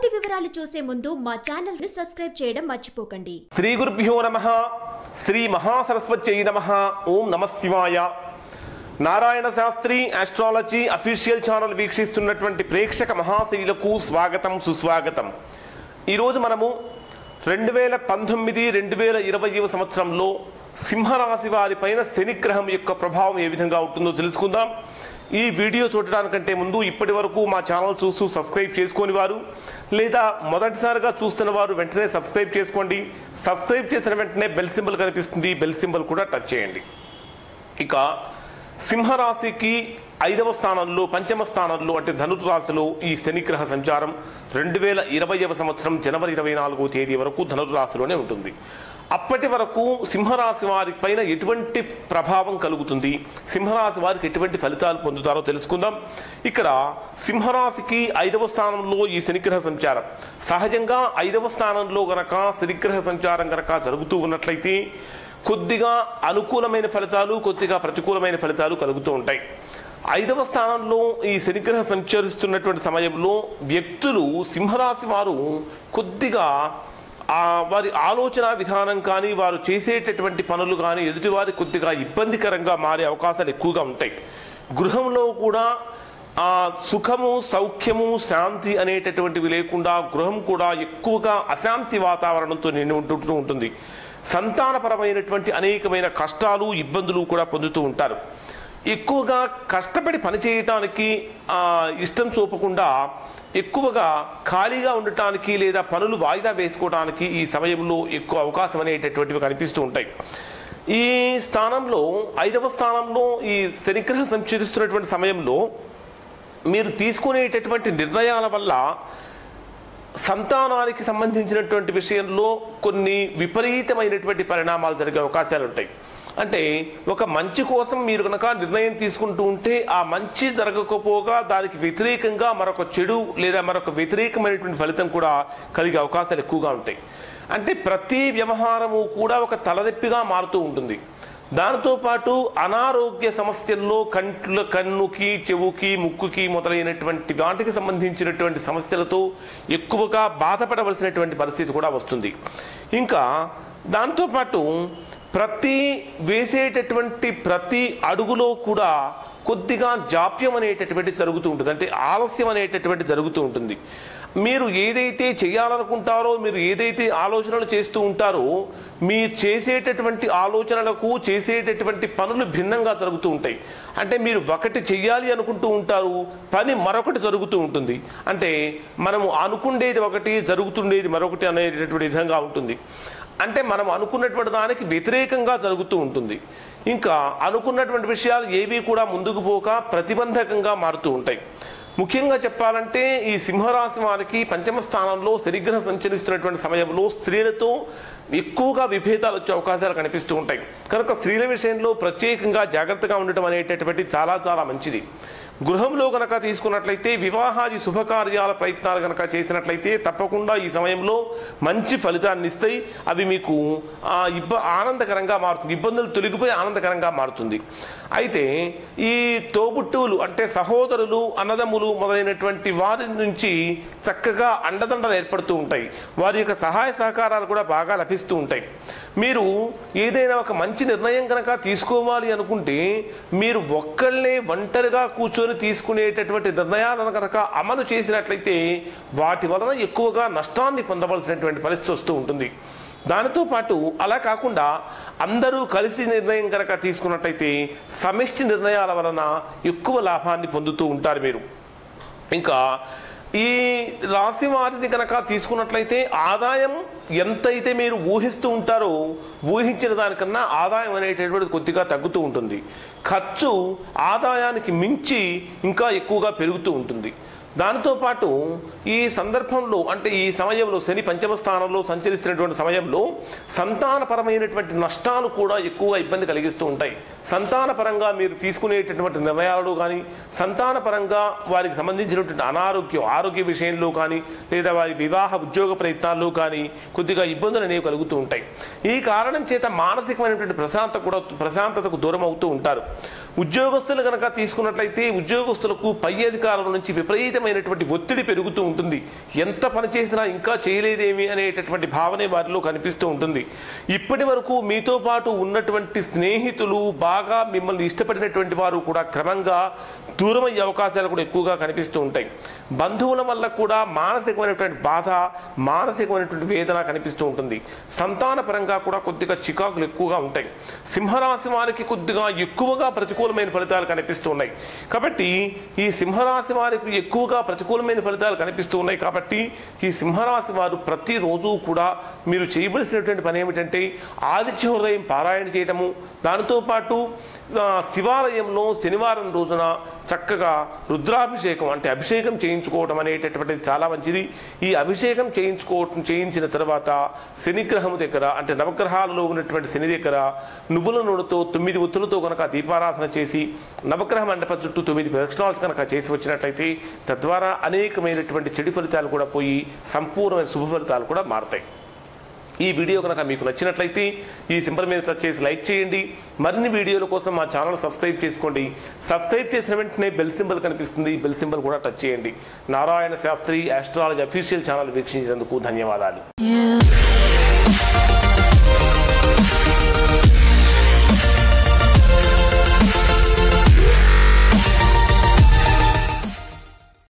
పూర్తి వివరాలు చూసే ముందు మా ఛానల్ ని సబ్స్క్రైబ్ చేయడం మర్చిపోకండి. శ్రీ గురుభ్యో నమః. శ్రీ మహాసరస్వత్యై నమః. ఓం నమః శివాయ. Narayana Shastri astrology official channel వీక్షిస్తున్నటువంటి ప్రేక్షక మహాశైలకు స్వాగతం, సుస్వాగతం. ఈరోజు మనము 2019-2020 సంవత్సరంలో సింహరాశి వారి పైన శనిగ్రహం యొక్క ప్రభావం ఏ విధంగా ఉంటుందో తెలుసుకుందాం. ఈ వీడియో చూడడానికంటే ముందు ఇప్పటి వరకు మా ఛానల్ చూస్తూ సబ్స్క్రైబ్ చేసుకొని వారు లేదా మొదటిసారిగా చూస్తున్న వారు వెంటనే సబ్స్క్రైబ్ చేసుకోండి. సబ్స్క్రైబ్ చేసిన వెంటనే బెల్ సింబల్ కనిపిస్తుంది, బెల్ సింబల్ కూడా టచ్ చేయండి. ఇక సింహరాశికి 5వ స్థానంలో, పంచమ స్థానంలో అంటే ధనుసు రాశిలో ఈ శనిగ్రహ సంచారం 2020వ సంవత్సరం జనవరి 24వ తేదీ వరకు ధనుసు రాశిలోనే ఉంటుంది. అప్పటి వరకు సింహరాశి వారి పైన ఎటువంటి ప్రభావం కలుగుతుంది, సింహరాశి వారికి ఎటువంటి ఫలితాలు పొందుతారో తెలుసుకుందాం. ఇక్కడ సింహరాశికి 5వ స్థానంలో ఈ శనిగ్రహ సంచారం, సహజంగా 5వ స్థానంలో గనక శనిగ్రహ సంచారం గనక జరుగుతూ ఉన్నట్లయితే కొద్దిగా అనుకూలమైన ఫలితాలు, కొద్దిగా ప్రతికూలమైన ఫలితాలు కలుగుతూ ఉంటాయి. 5వ స్థానంలో ఈ శనిగ్రహ సంచరిస్తున్నటువంటి సమయంలో వ్యక్తులు, సింహరాశి వారు కొద్దిగా వారి ఆలోచన విధానం కానీ, వారు చేసేటటువంటి పనులు కానీ ఎదుటివారి కొద్దిగా ఇబ్బందికరంగా మారే అవకాశాలు ఎక్కువగా ఉంటాయి. గృహంలో కూడా సుఖము, సౌఖ్యము, శాంతి అనేటటువంటివి లేకుండా గృహం కూడా ఎక్కువగా అశాంతి వాతావరణంతో నిండి ఉంటూ ఉంటుంది. సంతానపరమైనటువంటి అనేకమైన కష్టాలు, ఇబ్బందులు కూడా పొందుతూ ఉంటారు. ఎక్కువగా కష్టపడి పనిచేయటానికి ఇష్టం చూపకుండా ఎక్కువగా ఖాళీగా ఉండటానికి లేదా పనులు వాయిదా వేసుకోవడానికి ఈ సమయంలో ఎక్కువ అవకాశం అనేటటువంటివి కనిపిస్తూ ఉంటాయి. ఈ స్థానంలో 5వ స్థానంలో ఈ శనిగ్రహం సంచరిస్తున్నటువంటి సమయంలో మీరు తీసుకునేటటువంటి నిర్ణయాల వల్ల సంతానానికి సంబంధించినటువంటి విషయంలో కొన్ని విపరీతమైనటువంటి పరిణామాలు జరిగే అవకాశాలు ఉంటాయి. అంటే ఒక మంచి కోసం మీరు కనుక నిర్ణయం తీసుకుంటూ ఉంటే ఆ మంచి జరగకపోగా దానికి వ్యతిరేకంగా మరొక చెడు లేదా మరొక వ్యతిరేకమైనటువంటి ఫలితం కూడా కలిగే అవకాశాలు ఎక్కువగా ఉంటాయి. అంటే ప్రతి వ్యవహారము కూడా ఒక తలనొప్పిగా మారుతూ ఉంటుంది. దానితో పాటు అనారోగ్య సమస్యల్లో కన్నుకి, చెవుకి, ముక్కుకి మొదలైనటువంటి వాటికి సంబంధించినటువంటి సమస్యలతో ఎక్కువగా బాధపడవలసినటువంటి పరిస్థితి కూడా వస్తుంది. ఇంకా దాంతోపాటు వేసేటటువంటి ప్రతి అడుగులో కూడా కొద్దిగా జాప్యం అనేటటువంటి జరుగుతూ ఉంటుంది. అంటే ఆలస్యం అనేటటువంటి జరుగుతూ ఉంటుంది. మీరు ఏదైతే చేయాలనుకుంటారో, మీరు ఏదైతే ఆలోచనలు చేస్తూ ఉంటారో, మీరు చేసేటటువంటి ఆలోచనలకు, చేసేటటువంటి పనులు భిన్నంగా జరుగుతూ ఉంటాయి. అంటే మీరు ఒకటి చెయ్యాలి అనుకుంటూ ఉంటారు, పని మరొకటి జరుగుతూ ఉంటుంది. అంటే మనము అనుకునేది ఒకటి, జరుగుతుండేది మరొకటి అనేటటువంటి విధంగా ఉంటుంది. అంటే మనం అనుకున్నటువంటి దానికి వ్యతిరేకంగా జరుగుతూ ఉంటుంది. ఇంకా అనుకున్నటువంటి విషయాలు ఏవి కూడా ముందుకు పోక ప్రతిబంధకంగా మారుతూ ఉంటాయి. ముఖ్యంగా చెప్పాలంటే ఈ సింహరాశి వారికి 5వ స్థానంలో శనిగ్రహం సంచరిస్తున్నటువంటి సమయంలో స్త్రీలతో ఎక్కువగా విభేదాలు వచ్చే అవకాశాలు కనిపిస్తూ ఉంటాయి. కనుక స్త్రీల విషయంలో ప్రత్యేకంగా జాగ్రత్తగా ఉండటం అనేటటువంటి చాలా చాలా మంచిది. గృహంలో గనక తీసుకున్నట్లయితే వివాహాది శుభకార్యాల ప్రయత్నాలు గనక చేసినట్లయితే తప్పకుండా ఈ సమయంలో మంచి ఫలితాన్ని ఇస్తాయి. అవి మీకు ఆనందకరంగా మారుతుంది, ఇబ్బందులు తొలగిపోయి ఆనందకరంగా మారుతుంది. అయితే ఈ తోబుట్టువులు అంటే సహోదరులు, అన్నదమ్ములు మొదలైనటువంటి వారి నుంచి చక్కగా అండదండలు ఏర్పడుతూ ఉంటాయి. వారి యొక్క సహాయ సహకారాలు కూడా బాగా లభిస్తూ ఉంటాయి. మీరు ఏదైనా ఒక మంచి నిర్ణయం కనుక తీసుకోవాలి అనుకుంటే మీరు ఒంటరిగా కూర్చొని తీసుకునేటటువంటి నిర్ణయాలను కనుక అమలు చేసినట్లయితే వాటి వలన ఎక్కువగా నష్టాన్ని పొందవలసినటువంటి పరిస్థితి వస్తూ ఉంటుంది. దానితో పాటు అలా కాకుండా అందరూ కలిసి నిర్ణయం కనుక తీసుకున్నట్లయితే సమిష్టి నిర్ణయాల వలన ఎక్కువ లాభాన్ని పొందుతూ ఉంటారు మీరు. ఇంకా ఈ రాశి వారిని కనుక తీసుకున్నట్లయితే ఆదాయం ఎంతైతే మీరు ఊహిస్తూ ఉంటారో ఊహించిన దానికన్నా ఆదాయం అనేటటువంటిది కొద్దిగా తగ్గుతూ ఉంటుంది. ఖర్చు ఆదాయానికి మించి ఇంకా ఎక్కువగా పెరుగుతూ ఉంటుంది. దానితో పాటు ఈ సందర్భంలో అంటే ఈ సమయంలో శని 5వ స్థానంలో సంచరిస్తున్నటువంటి సమయంలో సంతానపరమైనటువంటి నష్టాలు కూడా ఎక్కువగా ఇబ్బంది కలిగిస్తూ ఉంటాయి. సంతానపరంగా మీరు తీసుకునేటటువంటి నిర్ణయాలలో కానీ, సంతానపరంగా వారికి సంబంధించినటువంటి ఆరోగ్య విషయంలో కానీ, లేదా వారి వివాహ ఉద్యోగ ప్రయత్నాల్లో కానీ కొద్దిగా ఇబ్బందులు అనేవి కలుగుతూ ఉంటాయి. ఈ కారణం చేత మానసికమైనటువంటి ప్రశాంతతకు దూరం అవుతూ ఉంటారు. ఉద్యోగస్తులు కనుక తీసుకున్నట్లయితే ఉద్యోగస్తులకు పై అధికారుల నుంచి విపరీతమైనటువంటి ఒత్తిడి పెరుగుతూ ఉంటుంది. ఎంత పని చేసినా ఇంకా చేయలేదేమి అనేటటువంటి భావనే వారిలో కనిపిస్తూ ఉంటుంది. ఇప్పటి వరకు మీతో పాటు ఉన్నటువంటి స్నేహితులు, బాగా మిమ్మల్ని ఇష్టపడినటువంటి వారు కూడా క్రమంగా దూరమయ్యే అవకాశాలు కూడా ఎక్కువగా కనిపిస్తూ ఉంటాయి. బంధువుల వల్ల కూడా మానసికమైనటువంటి బాధ, మానసికమైనటువంటి వేదన కనిపిస్తూ ఉంటుంది. సంతాన పరంగా కూడా కొద్దిగా చికాకులు ఎక్కువగా ఉంటాయి. సింహరాశి వారికి కొద్దిగా ఎక్కువగా ప్రతికూలమైన ఫలితాలు కనిపిస్తూ ఉన్నాయి. కాబట్టి ఈ సింహరాశి వారికి ఎక్కువగా ప్రతికూలమైన ఫలితాలు కనిపిస్తూ ఉన్నాయి. కాబట్టి ఈ సింహరాశి వారు ప్రతిరోజు కూడా మీరు చేయవలసినటువంటి పని ఏమిటంటే ఆదిత్య హృదయం పారాయణ చేయటము, దానితో పాటు శివాలయంలో శనివారం రోజున చక్కగా రుద్రాభిషేకం అంటే అభిషేకం చేయించుకోవడం అనేటటువంటిది చాలా మంచిది. ఈ అభిషేకం చేయించిన తర్వాత శనిగ్రహం దగ్గర అంటే నవగ్రహాలలో ఉన్నటువంటి శని దగ్గర నువ్వుల నూనెతో 9 ఒత్తులతో కనుక దీపారాధన చేసి నవగ్రహ మండపం చుట్టూ 9 ప్రదక్షిణాలు కనుక చేసి వచ్చినట్లయితే తద్వారా అనేకమైనటువంటి చెడు ఫలితాలు కూడా పోయి సంపూర్ణమైన శుభ ఫలితాలు కూడా మారుతాయి. ఈ వీడియో కనుక మీకు నచ్చినట్లయితే ఈ సింబల్ మీద టచ్ చేసి లైక్ చేయండి. మరిన్ని వీడియోల కోసం మా ఛానల్ సబ్స్క్రైబ్ చేసుకోండి. సబ్స్క్రైబ్ చేసిన వెంటనే బెల్ సింబల్ కనిపిస్తుంది, బెల్ సింబల్ కూడా టచ్ చేయండి. Narayana Shastri astrology official channel వీక్షించినందుకు ధన్యవాదాలు.